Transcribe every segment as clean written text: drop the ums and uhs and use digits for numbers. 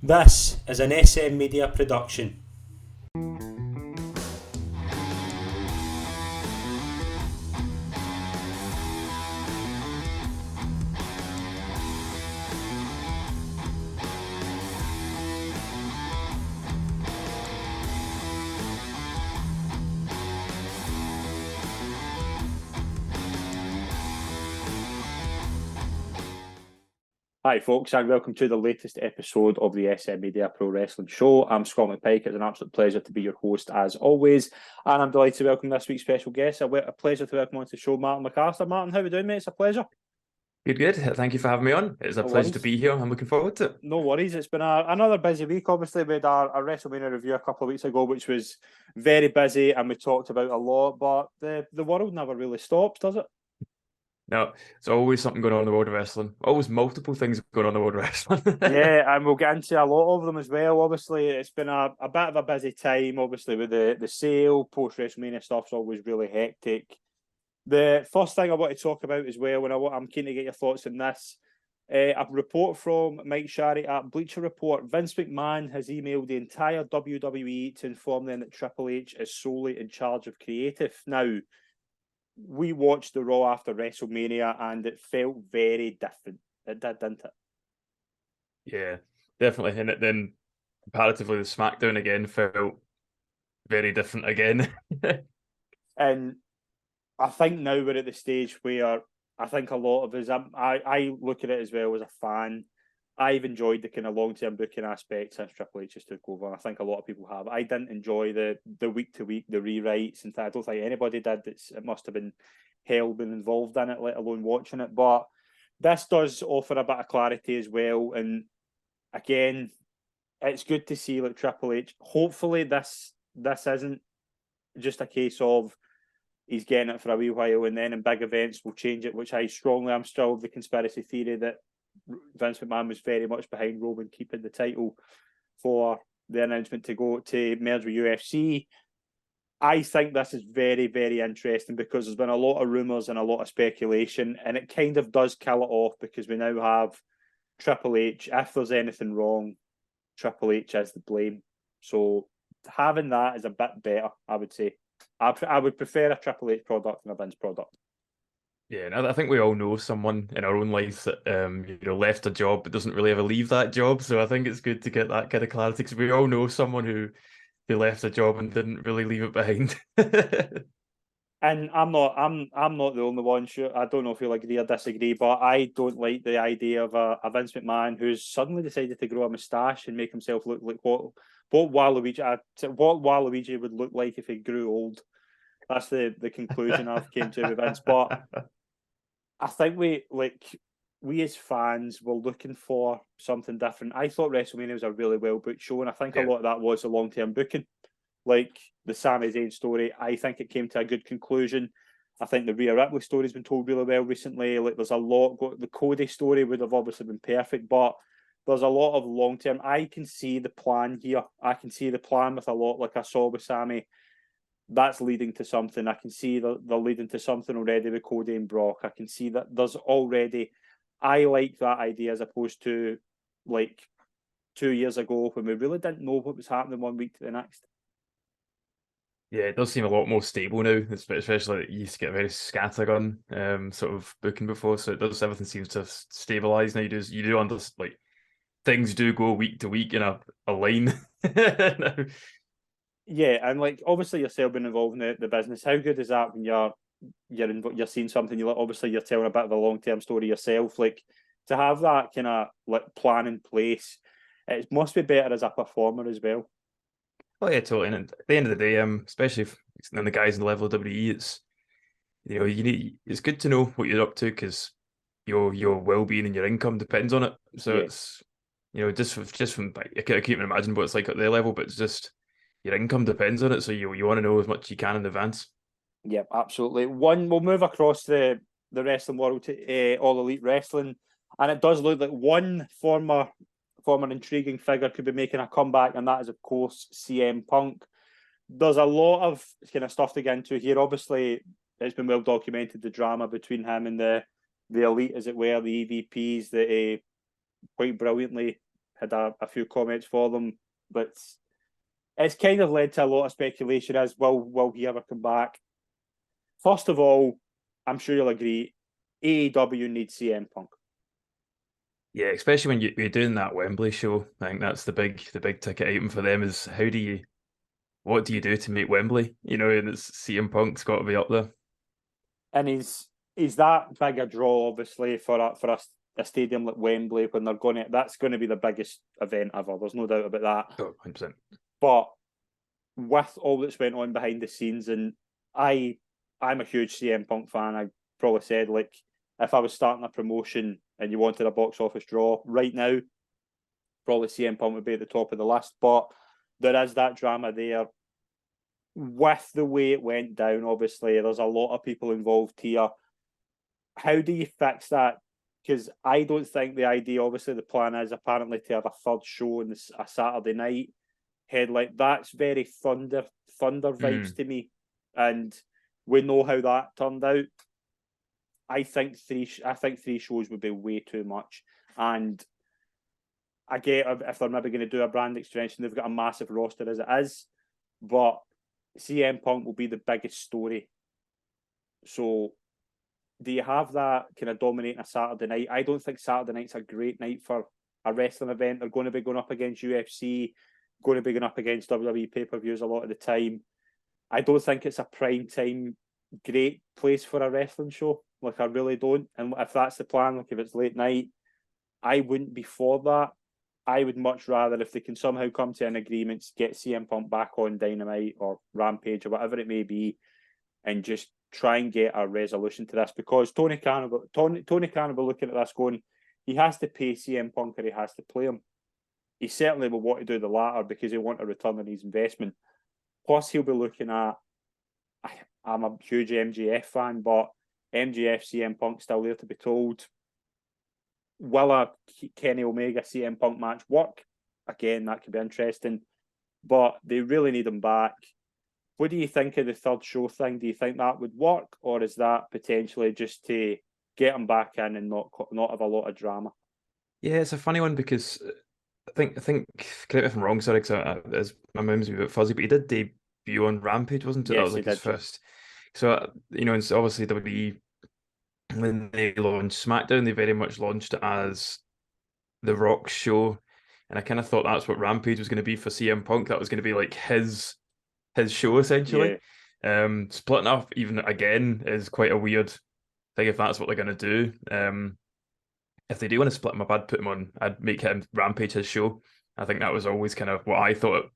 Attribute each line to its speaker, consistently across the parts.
Speaker 1: This is an SM Media production.
Speaker 2: Hi folks, and welcome to the latest episode of the SM Media Pro Wrestling Show. I'm Scott McPike. It's an absolute pleasure to be your host as always, and I'm delighted to welcome this week's special guest. A pleasure to welcome onto the show Martin MacAlistair. Martin, how are we doing, mate? It's a pleasure.
Speaker 3: Good. Thank you for having me on. It's a
Speaker 2: No
Speaker 3: pleasure
Speaker 2: worries.
Speaker 3: to be here. I'm looking forward to it.
Speaker 2: No worries. It's been another busy week. Obviously, we had our WrestleMania review a couple of weeks ago, which was very busy, and we talked about a lot, but the world never really stops, does it?
Speaker 3: No, there's always something going on in the world of wrestling. Always multiple things going on in the world of wrestling.
Speaker 2: Yeah, and we'll get into a lot of them as well. Obviously, it's been a bit of a busy time, obviously, with the sale. Post-WrestleMania stuff's always really hectic. The first thing I want to talk about as well, and I'm keen to get your thoughts on this, a report from Mike Sharry at Bleacher Report. Vince McMahon has emailed the entire WWE to inform them that Triple H is solely in charge of creative. Now, we watched the Raw after WrestleMania, and it felt very different. It did, didn't it?
Speaker 3: Yeah, definitely. And then comparatively, the SmackDown again felt very different again.
Speaker 2: And I think now we're at the stage where I think a lot of us, I look at it as well as a fan. I've enjoyed the kind of long-term booking aspect since Triple H has took over. I think a lot of people have. I didn't enjoy the week-to-week, the rewrites. In fact, I don't think anybody did. It must have been hell being involved in it, let alone watching it. But this does offer a bit of clarity as well. And again, it's good to see like Triple H. Hopefully this isn't just a case of he's getting it for a wee while and then in big events we'll change it, which I'm still of the conspiracy theory that Vince McMahon was very much behind Roman keeping the title for the announcement to go to merge with UFC. I think this is very, very interesting because there's been a lot of rumours and a lot of speculation, and it kind of does kill it off because we now have Triple H. If there's anything wrong, Triple H is the blame. So having that is a bit better, I would say. I would prefer a Triple H product than a Vince product.
Speaker 3: Yeah, and I think we all know someone in our own lives that left a job but doesn't really ever leave that job. So I think it's good to get that kind of clarity because we all know someone who left a job and didn't really leave it behind.
Speaker 2: And I'm not the only one. Sure, I don't know if you'll agree or disagree, but I don't like the idea of a Vince McMahon who's suddenly decided to grow a moustache and make himself look like what Waluigi would look like if he grew old. That's the conclusion I've came to with Vince. But I think we as fans were looking for something different. I thought WrestleMania was a really well booked show, and I think a lot of that was the long term booking. Like the Sami Zayn story, I think it came to a good conclusion. I think the Rhea Ripley story's been told really well recently. Like there's a lot. The Cody story would have obviously been perfect, but there's a lot of long term. I can see the plan here. I can see the plan with a lot, like I saw with Sami. That's leading to something. I can see they're leading to something already with Cody and Brock. I can see that there's already. I like that idea as opposed to like 2 years ago when we really didn't know what was happening 1 week to the next.
Speaker 3: Yeah, it does seem a lot more stable now, especially like you used to get very scattergun sort of booking before. So everything seems to have stabilized now. You do understand like things do go week to week in a line. now.
Speaker 2: Yeah, and like obviously yourself being involved in the business, how good is that when you're seeing something obviously you're telling a bit of a long term story yourself, like to have that kind of like plan in place, it must be better as a performer as well.
Speaker 3: Oh yeah, totally. And at the end of the day, especially if the guys in the level of WWE, it's good to know what you're up to because your well being and your income depends on it. So it's just from I can't even imagine what it's like at their level, but it's just your income depends on it. So you want to know as much as you can in advance.
Speaker 2: Yeah, absolutely. We'll move across the wrestling world to All Elite Wrestling, and it does look like one former intriguing figure could be making a comeback, and that is of course CM Punk. There's a lot of kind of stuff to get into here. Obviously, it's been well documented the drama between him and the elite, as it were, the EVPs that quite brilliantly had a few comments for them, but it's kind of led to a lot of speculation as will he ever come back? First of all, I'm sure you'll agree, AEW needs CM Punk.
Speaker 3: Yeah, especially when you're doing that Wembley show. I think that's the big ticket item for them is what do you do to make Wembley? You know, and it's CM Punk's got to be up there.
Speaker 2: And he's that big a draw, obviously, for a stadium like Wembley when they're going to. That's going to be the biggest event ever. There's no doubt about that.
Speaker 3: Oh, 100%.
Speaker 2: But with all that's went on behind the scenes, and I'm a huge CM Punk fan. I probably said, like, if I was starting a promotion and you wanted a box office draw right now, probably CM Punk would be at the top of the list. But there is that drama there. With the way it went down, obviously, there's a lot of people involved here. How do you fix that? Because I don't think the idea, obviously, the plan is apparently to have a third show on a Saturday night headline. That's very Thunder vibes to me, and we know how that turned out. I think three shows would be way too much, and I get if they're maybe going to do a brand extension, they've got a massive roster as it is, but CM Punk will be the biggest story. So, do you have that kind of dominating a Saturday night? I don't think Saturday night's a great night for a wrestling event. They're going to be going up against UFC, going to be going up against WWE pay-per-views a lot of the time. I don't think it's a prime time great place for a wrestling show. Like, I really don't. And if that's the plan, like if it's late night, I wouldn't be for that. I would much rather, if they can somehow come to an agreement, get CM Punk back on Dynamite or Rampage or whatever it may be, and just try and get a resolution to this. Because Tony Khan will be looking at this going, he has to pay CM Punk or he has to play him. He certainly will want to do the latter because he'll want a return on his investment. Plus, he'll be looking at, I'm a huge MJF fan, but MJF CM Punk still there to be told. Will a Kenny Omega CM Punk match work? Again, that could be interesting, but they really need him back. What do you think of the third show thing? Do you think that would work, or is that potentially just to get him back in and not have a lot of drama?
Speaker 3: Yeah, it's a funny one because I think correct me if I'm wrong, sorry, because my memory's a bit fuzzy, but he did debut on Rampage, wasn't it?
Speaker 2: Yes,
Speaker 3: That was like
Speaker 2: he
Speaker 3: his
Speaker 2: did.
Speaker 3: first. So it's obviously WWE when they launched SmackDown, they very much launched it as the Rock's show, and I kind of thought that's what Rampage was going to be for CM Punk. That was going to be like his show essentially. Splitting up even again is quite a weird thing if that's what they're going to do. If they do want to split him up, I'd put him on. I'd make him Rampage his show. I think that was always kind of what I thought.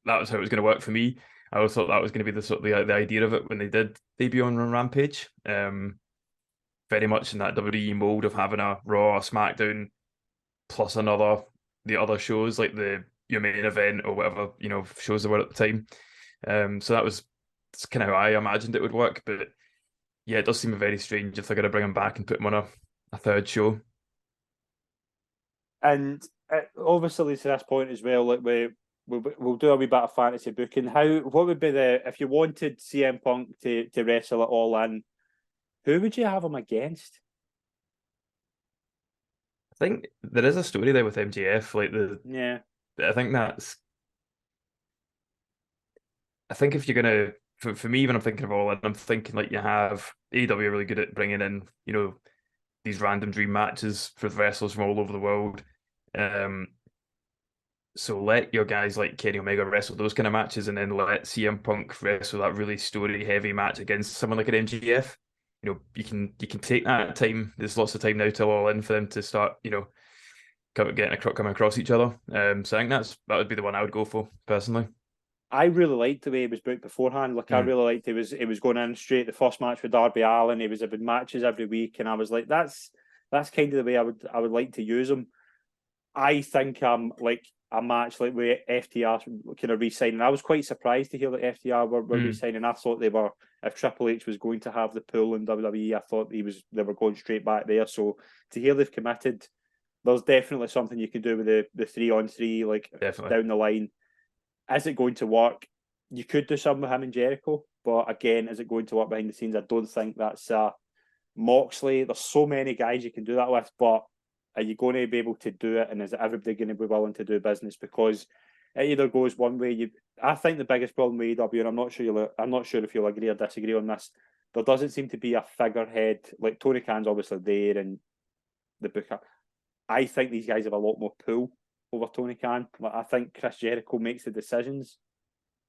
Speaker 3: That was how it was going to work for me. I always thought that was going to be the sort of the idea of it when they did debut on Rampage. Very much in that WWE mold of having a Raw, a SmackDown, plus the other shows like your main event or whatever shows there were at the time. So that's kind of how I imagined it would work. But yeah, it does seem very strange if they're going to bring him back and put him on a third show.
Speaker 2: And obviously to this point as well, like we'll do a wee bit of fantasy booking. What would be if you wanted CM Punk to wrestle it all in? Who would you have him against?
Speaker 3: I think there is a story there with MJF. I think if you're gonna, for me, when I'm thinking of all in, I'm thinking like you have AEW are really good at bringing in, these random dream matches for wrestlers from all over the world. So let your guys like Kenny Omega wrestle those kind of matches, and then let CM Punk wrestle that really story heavy match against someone like an MJF. You can take that time. There's lots of time now till All In for them to start, coming across each other. So I think that would be the one I would go for personally.
Speaker 2: I really liked the way it was booked beforehand. Like I really liked it was going in straight. The first match with Darby Allin, it was having matches every week, and I was like, that's kind of the way I would like to use them. I think like a match like with FTR kind of re-signing. I was quite surprised to hear that FTR were re-signing. I thought they were, if Triple H was going to have the pull in WWE, I thought they were going straight back there. So to hear they've committed, there's definitely something you can do with the 3-on-3 like
Speaker 3: definitely
Speaker 2: down the line. Is it going to work? You could do something with him and Jericho, but again, is it going to work behind the scenes? I don't think that's Moxley. There's so many guys you can do that with, but Are you going to be able to do it? And is everybody going to be willing to do business? Because it either goes one way. I think the biggest problem with AEW, and I'm not sure if you'll agree or disagree on this. There doesn't seem to be a figurehead. Like Tony Khan's obviously there and the booker. I think these guys have a lot more pull over Tony Khan. Like, I think Chris Jericho makes the decisions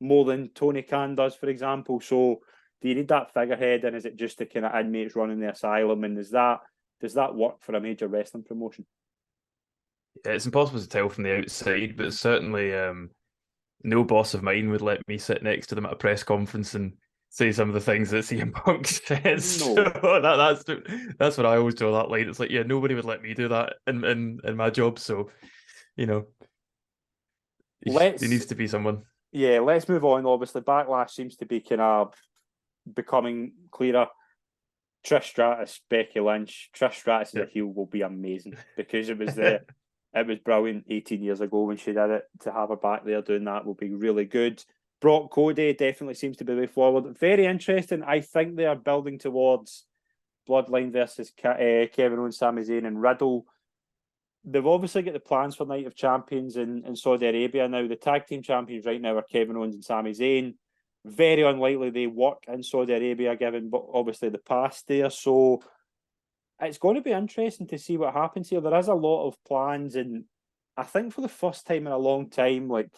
Speaker 2: more than Tony Khan does, for example. So do you need that figurehead, and is it just the kind of inmates running the asylum? And does that work for a major wrestling promotion?
Speaker 3: Yeah, it's impossible to tell from the outside, but certainly no boss of mine would let me sit next to them at a press conference and say some of the things that CM Punk says.
Speaker 2: No.
Speaker 3: So that's what I always draw that line. It's like, yeah, nobody would let me do that in my job. So, you know, there needs to be someone.
Speaker 2: Yeah, let's move on. Obviously, Backlash seems to be kind of becoming clearer. Trish Stratus, Becky Lynch. Trish Stratus as a heel will be amazing because it was it was brilliant 18 years ago when she did it. To have her back there doing that will be really good. Brock Cody definitely seems to be the way forward. Very interesting. I think they are building towards Bloodline versus Kevin Owens, Sami Zayn, and Riddle. They've obviously got the plans for Night of Champions in Saudi Arabia now. The tag team champions right now are Kevin Owens and Sami Zayn. Very unlikely they work in Saudi Arabia, given obviously the past there. So it's going to be interesting to see what happens here. There is a lot of plans, and I think for the first time in a long time, like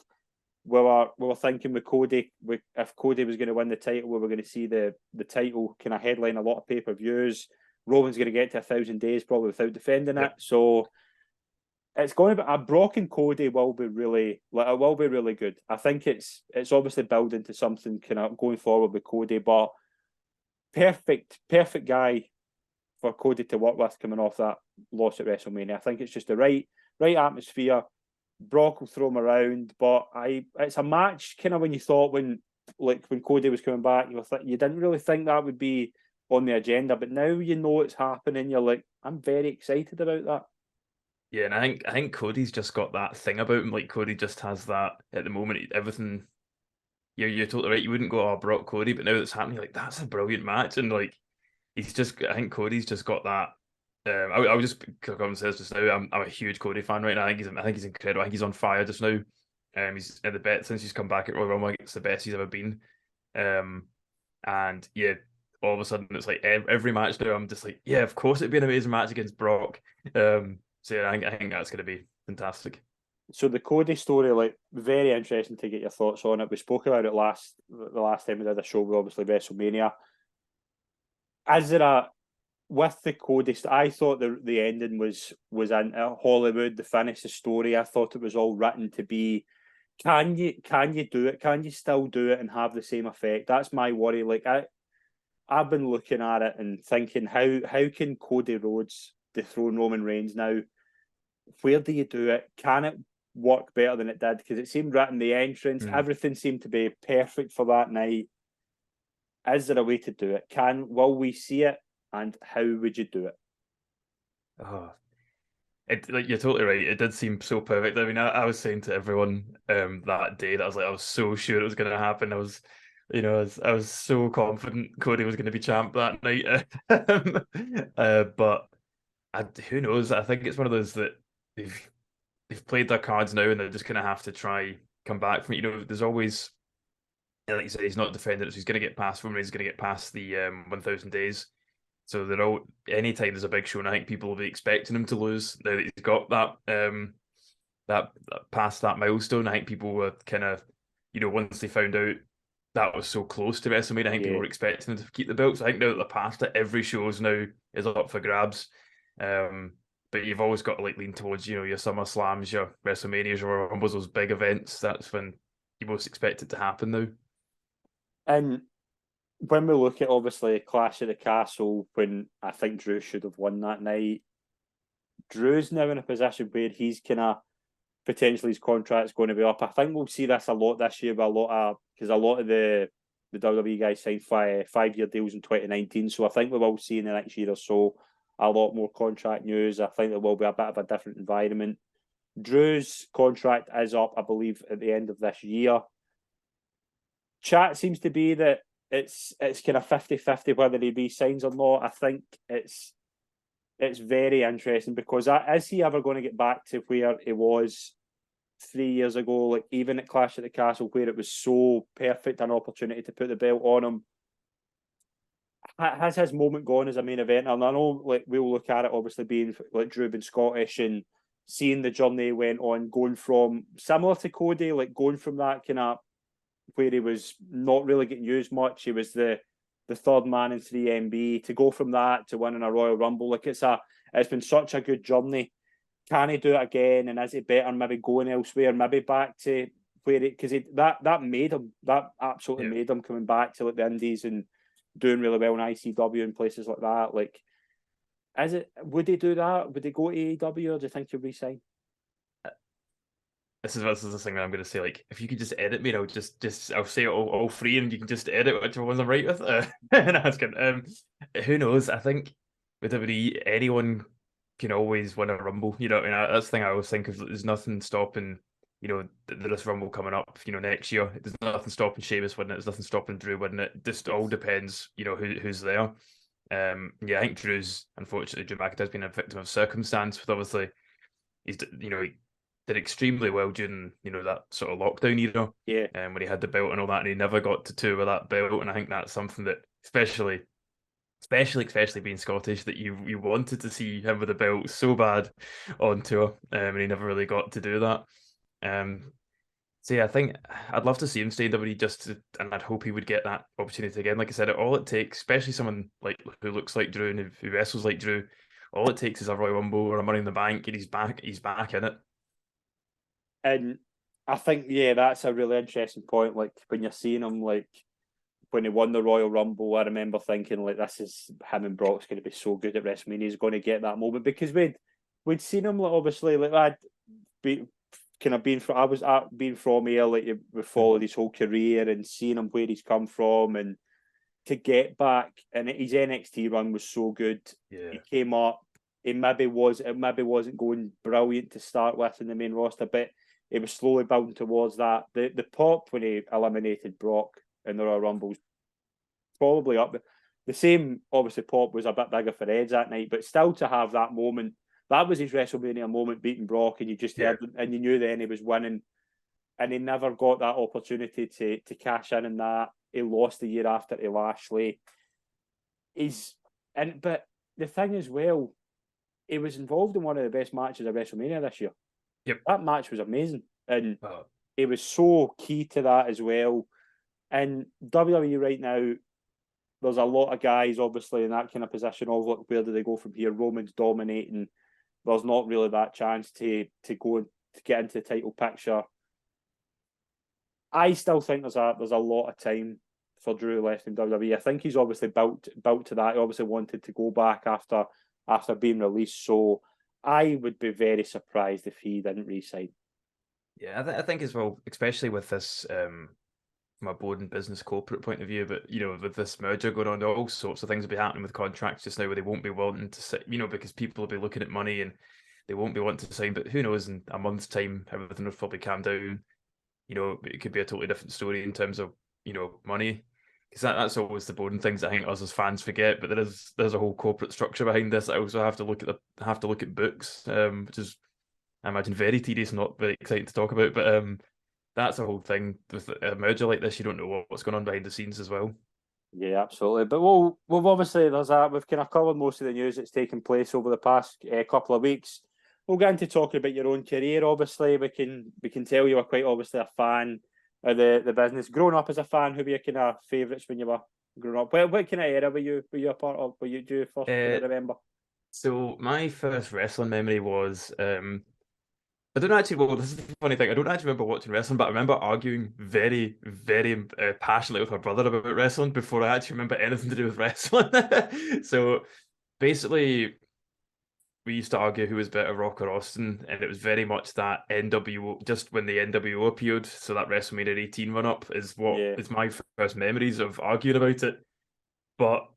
Speaker 2: we were thinking with Cody, if Cody was going to win the title, we were going to see the title kind of headline a lot of pay-per-views. Roman's going to get to 1,000 days probably without defending it. So it's going to be a Brock and Cody will be really good. I think it's obviously building to something kind of going forward with Cody, but perfect guy for Cody to work with coming off that loss at WrestleMania. I think it's just the right atmosphere. Brock will throw him around, but it's a match kind of when you thought when Cody was coming back, you didn't really think that would be on the agenda, but now you know it's happening. You're like, I'm very excited about that.
Speaker 3: Yeah, and I think Cody's just got that thing about him. Like Cody just has that at the moment. Everything. You're totally right. You wouldn't go, oh, Brock Cody, but now that's happening, like that's a brilliant match, and like he's just. I think Cody's just got that. I would just come and say this just now. I'm a huge Cody fan right now. I think he's incredible. I think he's on fire just now. He's at the best since he's come back at Royal Rumble. It's the best he's ever been. And yeah, all of a sudden it's like every match now. I'm just like, yeah, of course it'd be an amazing match against Brock. So yeah, I think that's going to be fantastic.
Speaker 2: So the Cody story, like, very interesting to get your thoughts on it. We spoke about it the last time we did a show with obviously WrestleMania. Is there with the Cody? I thought the ending was in Hollywood. The finish, the story. I thought it was all written to be. Can you do it? Can you still do it and have the same effect? That's my worry. Like I've been looking at it and thinking, how can Cody Rhodes dethrone Roman Reigns now? Where do you do it? Can it work better than it did? Because it seemed written the entrance, everything seemed to be perfect for that night. Is there a way to do it? Will we see it? And how would you do it?
Speaker 3: Oh, like you're totally right. It did seem so perfect. I mean, I was saying to everyone that day that I was so sure it was going to happen. I was so confident Cody was going to be champ that night. But who knows? I think it's one of those that they've played their cards now, and they're just going to have to try come back from it. There's always, like you said, he's not defended it, so he's going to get past Roman. He's going to get past the 1,000 days. So they're all anytime there's a big show, and I think people will be expecting him to lose now that he's got that past that milestone. I think people were kind of, once they found out that was so close to WrestleMania, I think people were expecting him to keep the belt. So I think now that they're past it, every show's now is up for grabs. But you've always got to lean towards, your SummerSlams, your WrestleManias, your Rumbles, those big events. That's when you most expect it to happen now.
Speaker 2: And when we look at obviously Clash of the Castle, when I think Drew should have won that night, Drew's now in a position where he's kind of potentially his contract's going to be up. I think we'll see this a lot this year, because a lot of the WWE guys signed 5-year deals in 2019. So I think we will see in the next year or so a lot more contract news. I think there will be a bit of a different environment. Drew's contract is up, I believe, at the end of this year. Chat seems to be that it's kind of 50-50 whether he re-signs or not. I think it's it's very interesting because is he ever going to get back to where he was 3 years ago? Like even at Clash at the Castle, where it was so perfect an opportunity to put the belt on him. Has his moment gone as a main event? And I know, like, we'll look at it obviously being like Drew being Scottish and seeing the journey he went on, going from similar to Cody, like going from that kind of where he was not really getting used much. He was the third man in 3MB to go from that to winning a Royal Rumble. Like it's been such a good journey. Can he do it again? And is it better maybe going elsewhere, maybe back to where it, because that made him, that absolutely made him coming back to like the Indies and doing really well in ICW and places like that. Like, would he do that? Would he go to AEW, or do you think he'll resign?
Speaker 3: This is the thing that I'm going to say. Like, if you could just edit me, I'll I'll say it all free, and you can just edit whichever ones I'm right with. And that's good. Who knows? I think with WWE, anyone can always win a Rumble. You know, and that's the thing I always think of. There's nothing stopping, you know, this Rumble coming up, you know, next year. There's nothing stopping Sheamus winning it. There's nothing stopping Drew winning it. Just all depends, you know, who's there. Yeah, I think Drew McIntyre's has been a victim of circumstance, with obviously he's, you know, he did extremely well during, you know, that sort of lockdown era.
Speaker 2: Yeah.
Speaker 3: When he had the belt and all that, and he never got to tour with that belt. And I think that's something that, especially being Scottish, that you wanted to see him with the belt so bad on tour, and he never really got to do that. So yeah, I think I'd love to see him stay in WWE and I'd hope he would get that opportunity again. Like I said, all it takes, especially someone like who looks like Drew and who wrestles like Drew, all it takes is a Royal Rumble or a Money in the Bank, and he's back in it.
Speaker 2: And I think, yeah, that's a really interesting point. Like when you're seeing him, like when he won the Royal Rumble, I remember thinking like, this is him and Brock's going to be so good at WrestleMania. He's going to get that moment because we'd seen him, like, obviously, like I'd be kind of being from here, like we followed his whole career and seeing him where he's come from, and to get back, and his NXT run was so good.
Speaker 3: Yeah.
Speaker 2: He came up. It maybe wasn't going brilliant to start with in the main roster, but it was slowly building towards that. The pop when he eliminated Brock in the Royal Rumbles, probably up there. The same, obviously, pop was a bit bigger for Edge that night, but still to have that moment, that was his WrestleMania moment, beating Brock, and you just heard, and you knew then he was winning, and he never got that opportunity to cash in that. He lost the year after to Lashley. But the thing as well, he was involved in one of the best matches of WrestleMania this year.
Speaker 3: Yep.
Speaker 2: That match was amazing. And he was so key to that as well. And WWE right now, there's a lot of guys obviously in that kind of position of like, where do they go from here? Roman's dominating. There's not really that chance to go and to get into the title picture. I still think there's a lot of time for Drew left in WWE. I think he's obviously built to that. He obviously wanted to go back after being released. So I would be very surprised if he didn't re-sign.
Speaker 3: Yeah, I think as well, especially with this from a board and business corporate point of view, but you know, with this merger going on, all sorts of things will be happening with contracts just now where they won't be wanting to sit, you know, because people will be looking at money and they won't be wanting to sign. But who knows, in a month's time, everything will probably calm down. You know, it could be a totally different story in terms of, you know, money. Because that's always the boring things I think us as fans forget. But there's a whole corporate structure behind this. I also have to look at books, which is, I imagine, very tedious, not very exciting to talk about. But that's a whole thing with a merger like this. You don't know what's going on behind the scenes as well.
Speaker 2: Yeah, absolutely. But we've obviously we've kind of covered most of the news that's taken place over the past couple of weeks. We'll get into talking about your own career. Obviously, we can tell you were quite obviously a fan of the business. Growing up as a fan, who were your kind of favourites when you were growing up? What kind of era were you a part of? Do you first remember?
Speaker 3: So my first wrestling memory was I don't actually. Well, this is the funny thing. I don't actually remember watching wrestling, but I remember arguing very, very passionately with my brother about wrestling before I actually remember anything to do with wrestling. So basically, we used to argue who was better, Rock or Austin, and it was very much that NWO. Just when the NWO appeared, so that WrestleMania 18 run up is my first memories of arguing about it. But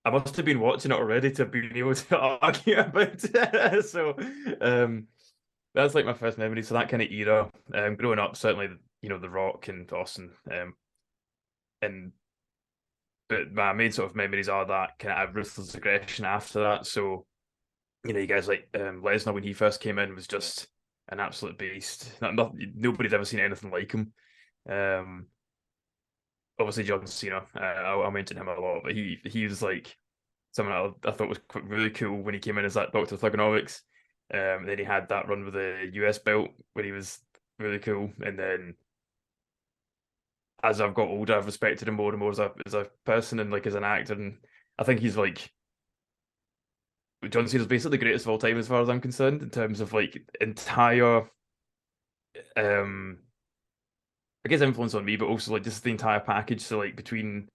Speaker 3: I must have been watching it already to have been able to argue about it. So. That's like my first memory. So that kind of era, growing up, certainly, you know, The Rock and Austin, but my main sort of memories are that kind of ruthless aggression after that. So you guys like Lesnar when he first came in was just an absolute beast. Nobody's ever seen anything like him. Um, Obviously John Cena, I'll mention him a lot, but he was like someone I thought was really cool when he came in as that Doctor Thugonomics. Then he had that run with the US belt where he was really cool, and then as I've got older, I've respected him more and more as a person and like as an actor, and I think he's like John Cena's basically the greatest of all time as far as I'm concerned in terms of like entire um I guess influence on me, but also like just the entire package. So like between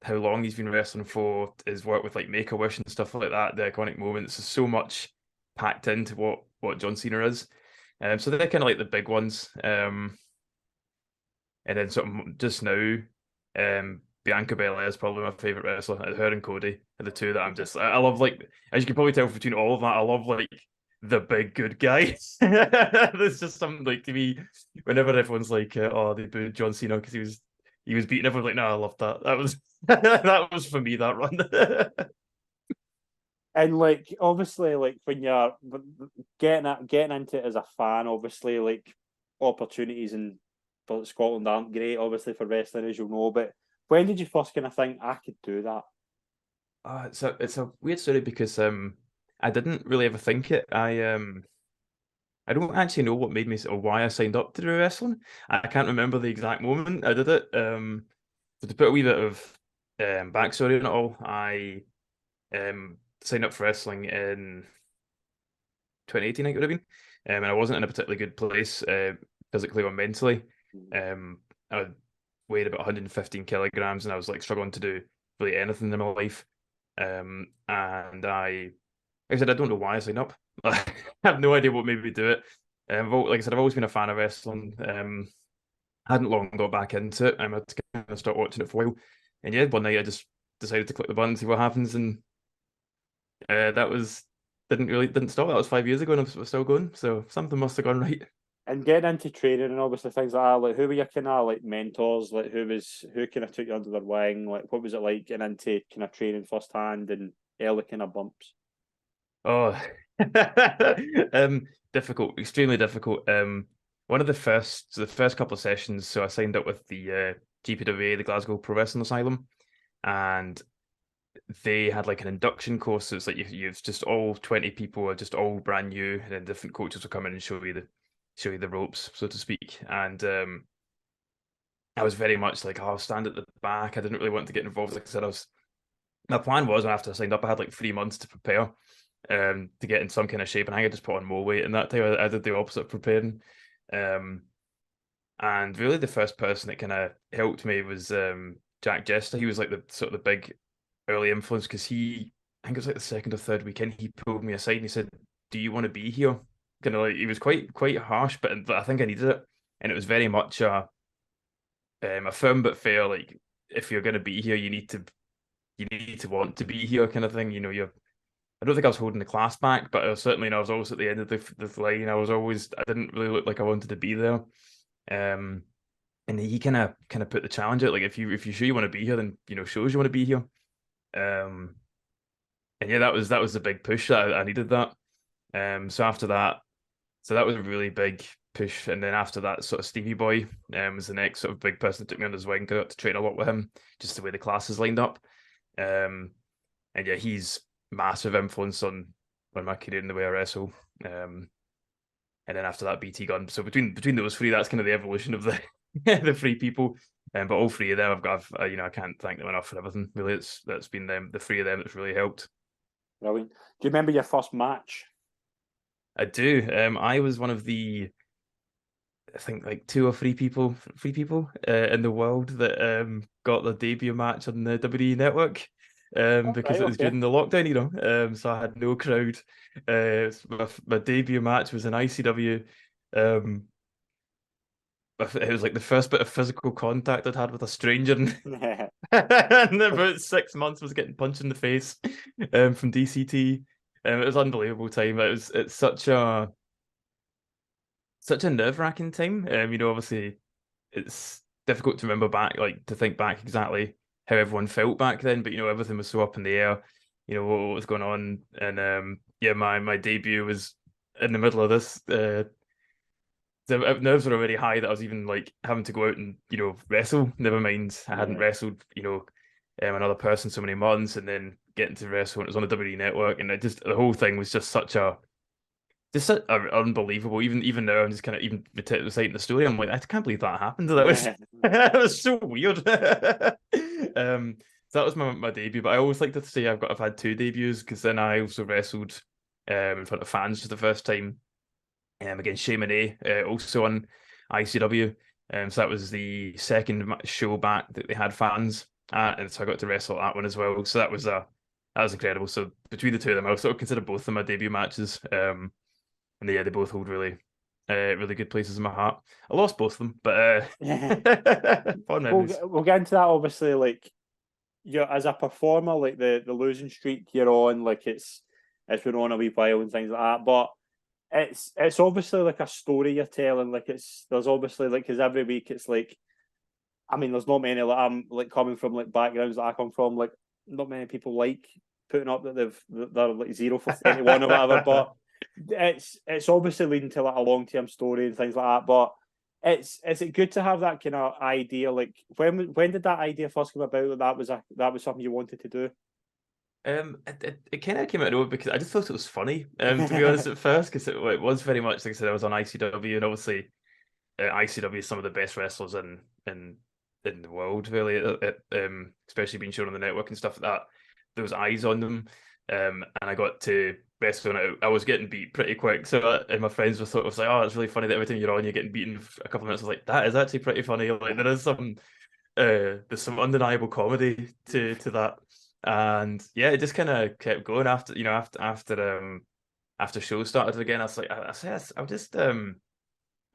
Speaker 3: how long he's been wrestling for, his work with like Make a Wish and stuff like that, the iconic moments, there's so much packed into what John Cena is. So they're kind of like the big ones. And then sort of just now, Bianca Belair is probably my favorite wrestler. Her and Cody are the two that I'm just I love. Like as you can probably tell between all of that, I love like the big good guy. There's just something like to me whenever everyone's like, oh, they booed John Cena because he was beating everyone. Like, no, I love that. That was that was for me that run.
Speaker 2: And like obviously, like when you're getting into it as a fan, obviously like opportunities in for Scotland aren't great, obviously for wrestling, as you'll know. But when did you first kind of think I could do that?
Speaker 3: It's a weird story because I didn't really ever think it. I don't actually know what made me or why I signed up to do wrestling. I can't remember the exact moment I did it. So to put a wee bit of backstory on it all, I signed up for wrestling in 2018, I think it would have been, and I wasn't in a particularly good place physically or mentally. I weighed about 115 kilograms, and I was like struggling to do really anything in my life. And like I said, I don't know why I signed up. I have no idea what made me do it. Like I said, I've always been a fan of wrestling. I hadn't long got back into it. I had to kind of start watching it for a while. And yeah, one night I just decided to click the button, see what happens, and that was didn't stop. That was 5 years ago, and I'm still going. So something must have gone right.
Speaker 2: And getting into training and obviously things like that, like who were your kind of like mentors? Like who kind of took you under their wing? Like what was it like getting into kind of training firsthand and early kind of bumps?
Speaker 3: Oh, difficult, extremely difficult. One of the first couple of sessions, so I signed up with the GPWA, the Glasgow Pro Wrestling Asylum, and they had like an induction course. So it's like you've just all 20 people are just all brand new, and then different coaches will come in and show you the ropes, so to speak. And I was very much like, oh, I'll stand at the back. I didn't really want to get involved. Like I said, my plan was after I signed up, I had like 3 months to prepare to get in some kind of shape, and I think I just put on more weight in that time. I did the opposite of preparing. And really the first person that kind of helped me was Jack Jester. He was like the sort of the big early influence because I think it was like the second or third weekend, he pulled me aside and he said, "Do you want to be here?" Kind of like he was quite harsh, but I think I needed it, and it was very much a firm but fair. Like if you're going to be here, you need to want to be here, kind of thing. You know, I don't think I was holding the class back, but certainly, I was always at the end of the line. I didn't really look like I wanted to be there. And he kind of put the challenge out, like if you're sure you want to be here, then shows you want to be here. And yeah, that was the big push. I needed that. So after that, that was a really big push. And then after that, sort of Stevie Boy was the next sort of big person that took me under his wing. I got to train a lot with him, just the way the classes lined up. And yeah, he's massive influence on my career and the way I wrestle. And then after that, BT Gun. So between those three, that's kind of the evolution of the the three people. But all three of them, I can't thank them enough for everything. Really, that's been them, the three of them, that's really helped.
Speaker 2: Brilliant. Do you remember your first match?
Speaker 3: I do. I was one of the, I think like two or three people in the world that got their debut match on the WWE network. Because it was during the lockdown, so I had no crowd. My debut match was an ICW. It was like the first bit of physical contact I'd had with a stranger, and about 6 months was getting punched in the face from DCT. It was an unbelievable time. It's such a nerve-wracking time. Obviously it's difficult to remember back, like to think back exactly how everyone felt back then, but everything was so up in the air. What was going on, and yeah, my debut was in the middle of this. The nerves were already high that I was even like having to go out and wrestle. Never mind, I hadn't
Speaker 2: Yeah.
Speaker 3: wrestled another person so many months, and then getting to wrestle and it was on the WWE network, and the whole thing was just unbelievable. Even now, I'm just kind of even reciting the story. I'm like, I can't believe that happened. That was that was so weird. So that was my debut. But I always like to say I've had two debuts because then I also wrestled in front of fans for the first time against Shay Monet, also on ICW. So that was the second show back that they had fans at, and so I got to wrestle that one as well. So that was incredible. So between the two of them, I sort of consider both of them my debut matches. And yeah, they both hold really good places in my heart. I lost both of them, but fun memories.
Speaker 2: We'll get into that. Obviously, like as a performer, like the losing streak you're on, like it's been on a wee while and things like that. But it's obviously like a story you're telling. Like there's obviously like because every week it's like, I mean, there's not many like I'm like coming from like backgrounds that I come from. Like not many people like putting up that they're like 0 for 31 or whatever. But it's obviously leading to like a long-term story and things like that. But is it good to have that kind of idea? Like when did that idea first come about? That was something you wanted to do.
Speaker 3: It kind of came out of nowhere because I just thought it was funny. To be honest, at first, because it was very much like I said, I was on ICW, and obviously ICW is some of the best wrestlers in the world, really. Especially being shown on the network and stuff like that. There was eyes on them, and I got to wrestle, and I was getting beat pretty quick. So, and my friends were sort of like, "Oh, it's really funny that every time you're on, you're getting beaten for a couple of minutes." I was like, "That is actually pretty funny." Like there's some undeniable comedy to that, and yeah, it just kind of kept going after after shows started again. I was like, I said, I'll just I'll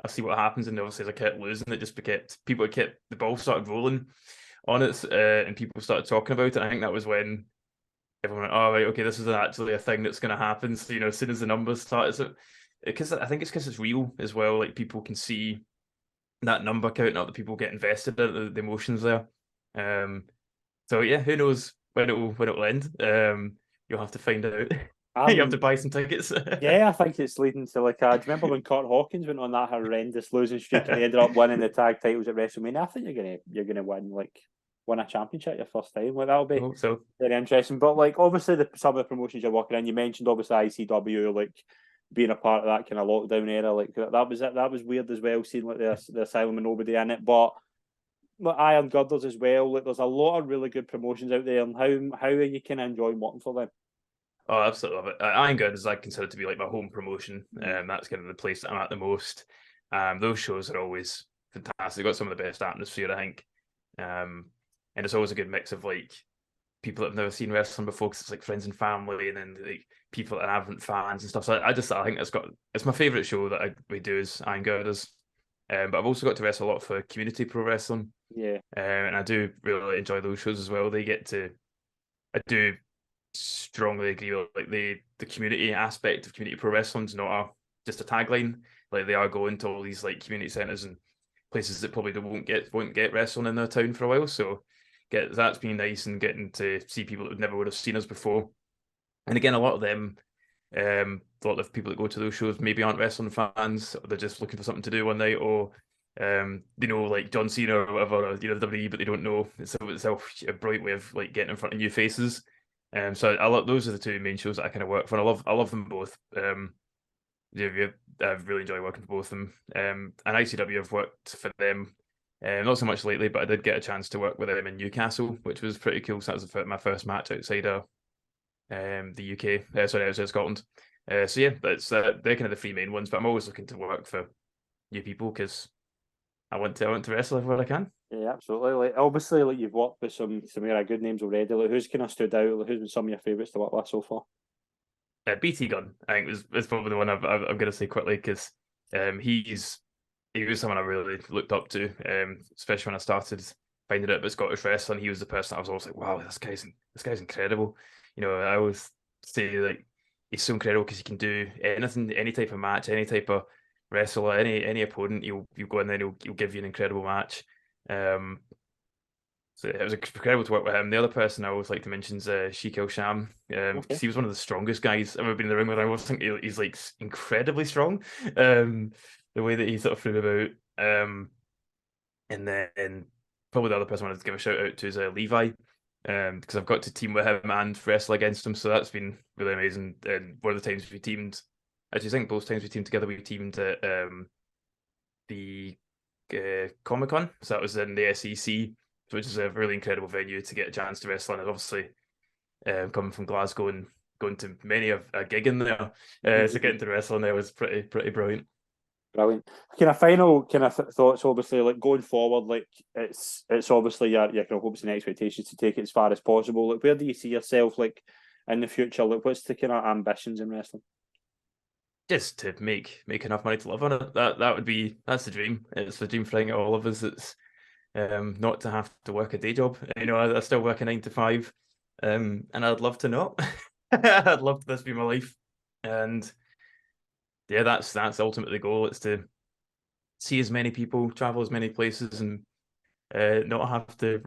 Speaker 3: see what happens. And obviously, as I kept losing, it just kept the ball started rolling on it, and people started talking about it. I think that was when everyone went, "Oh, right, okay, this is actually a thing that's going to happen." So as soon as the numbers started, so because I think it's because it's real as well. Like people can see that number counting up, that people get invested in the emotions there. So yeah, who knows when it'll end? You'll have to find out. You have to buy some tickets.
Speaker 2: Yeah, I think it's leading to like do you remember when Kurt Hawkins went on that horrendous losing streak and he ended up winning the tag titles at WrestleMania? I think you're gonna win a championship your first time. Like that'll be
Speaker 3: so
Speaker 2: very interesting. But like obviously some of the promotions you're working in, you mentioned obviously ICW, like being a part of that kind of lockdown era, like that was it. That was weird as well, seeing like the asylum and nobody in it. But Iron Girders as well. Like there's a lot of really good promotions out there, and how are you kind of enjoying working for them?
Speaker 3: Oh, absolutely love it. Iron Good is like considered to be like my home promotion. That's kind of the place that I'm at the most. Those shows are always fantastic. Got some of the best atmosphere, I think. And it's always a good mix of like people that have never seen wrestling before, because it's like friends and family, and then like people that aren't fans and stuff. So I think it's my favorite show that we do is Iron Girders. But I've also got to wrestle a lot for community pro wrestling.
Speaker 2: Yeah.
Speaker 3: And I do really enjoy those shows as well. I do strongly agree with like the community aspect of community pro wrestling is not just a tagline. Like they are going to all these like community centers and places that probably won't get wrestling in their town for a while. So that's been nice, and getting to see people that never would have seen us before. And again, a lot of them, a lot of people that go to those shows maybe aren't wrestling fans. They're just looking for something to do one night, or like John Cena or whatever, or, WWE, but they don't know. It's a bright way of like getting in front of new faces. So those are the two main shows that I kind of work for. And I love them both. I've really enjoyed working for both of them. And ICW, I've worked for them, not so much lately, but I did get a chance to work with them in Newcastle, which was pretty cool. So that was my first match outside of the UK, outside Scotland. So yeah, they're kind of the three main ones. But I'm always looking to work for new people because I want to wrestle everywhere I can.
Speaker 2: Yeah, absolutely. Like obviously, like you've worked with some really good names already. Like who's kind of stood out? Like, who's been some of your favourites to work with so far?
Speaker 3: BT Gunn, I think, is probably the one I'm going to say quickly, because he was someone I really looked up to, especially when I started finding out about Scottish wrestling. He was the person I was always like, wow, this guy's incredible. I always say like he's so incredible because he can do anything, any type of match, any type of wrestler, any opponent. You'll go in there, and he'll give you an incredible match. So it was incredible to work with him. The other person I always like to mention is Sheik El Sham, because he was one of the strongest guys I've ever been in the ring with. I always think he's like incredibly strong. The way that he sort of threw him about. And then probably the other person I wanted to give a shout out to is Levi, because I've got to team with him and wrestle against him, so that's been really amazing. And one of the times we teamed, actually, I think both times we teamed together, we teamed at the Comic Con, so that was in the SEC, which is a really incredible venue to get a chance to wrestle in. And obviously, coming from Glasgow and going to many of a gig in there, so getting to wrestle in there was pretty brilliant.
Speaker 2: Brilliant. Kind of final thoughts, obviously, like going forward, like it's obviously your kind of hopes and expectations to take it as far as possible. Like, where do you see yourself like in the future? Like, what's the kind of ambitions in wrestling?
Speaker 3: Just to make enough money to live on it. That's the dream. It's the dream for all of us. It's not to have to work a day job. You know, I still work a 9 to 5, and I'd love to not. I'd love this to be my life, and yeah, that's ultimately the goal. It's to see as many people, travel as many places, and not have to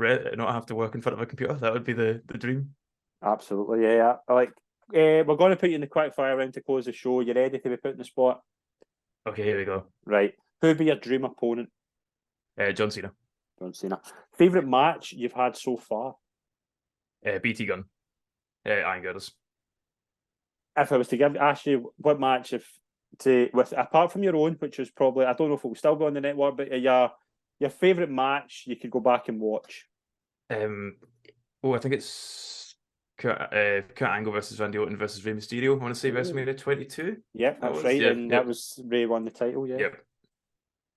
Speaker 3: work in front of a computer. That would be the dream.
Speaker 2: Absolutely, yeah. Like, we're going to put you in the quick fire round to close the show. You ready to be put in the spot?
Speaker 3: Okay, here we go.
Speaker 2: Right. Who would be your dream opponent?
Speaker 3: John Cena.
Speaker 2: John Cena. Favorite match you've had so far?
Speaker 3: BT Gun. Iron Girders.
Speaker 2: If I was to ask you what match, apart from your own, which was probably, I don't know if it will still go on the network, but your favorite match you could go back and watch.
Speaker 3: I think it's Kurt Angle versus Randy Orton versus Rey Mysterio. I want to say WrestleMania 22.
Speaker 2: Yeah, that's right.
Speaker 3: Yeah,
Speaker 2: and that was Rey won the title. Yeah.
Speaker 3: Yep.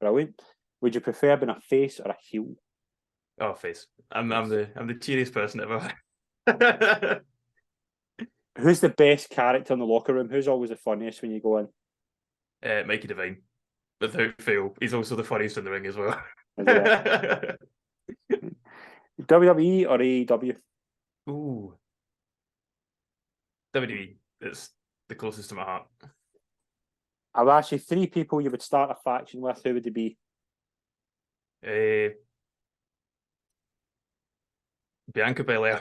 Speaker 2: Brilliant. Would you prefer being a face or a heel?
Speaker 3: Oh, face. I'm the cheeriest person ever.
Speaker 2: Who's the best character in the locker room? Who's always the funniest when you go in?
Speaker 3: Mikey Devine, without fail. He's also the funniest in the ring as well.
Speaker 2: WWE or AEW?
Speaker 3: Ooh, WWE. It's the closest to my heart.
Speaker 2: I'll ask you 3 people you would start a faction with. Who would they be?
Speaker 3: Bianca Belair.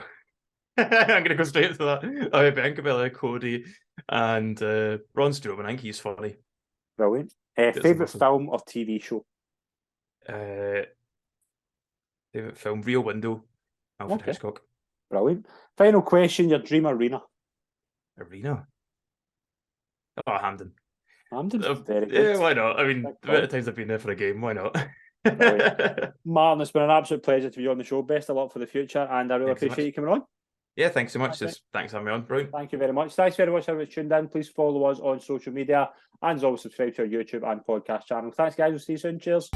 Speaker 3: I'm going to go straight into that. Oh, yeah, Bianca Belair, Cody, and Braun Strowman. I think he's funny.
Speaker 2: Brilliant. Favorite film or TV show?
Speaker 3: Favorite film, Rear Window, Alfred Hitchcock.
Speaker 2: Brilliant. Final question, your dream arena?
Speaker 3: Arena? Oh, Hampden.
Speaker 2: Hampden's very good.
Speaker 3: Yeah, why not? I mean, the amount of times I've been there for a game, why not?
Speaker 2: Martin, it's been an absolute pleasure to be on the show. Best of luck for the future, and I really appreciate you coming on.
Speaker 3: Yeah, thanks so much. Thanks for having me on. Brilliant.
Speaker 2: Thank you very much. Thanks very much for everyone tuned in. Please follow us on social media, and as always, subscribe to our YouTube and podcast channel. Thanks, guys. We'll see you soon. Cheers.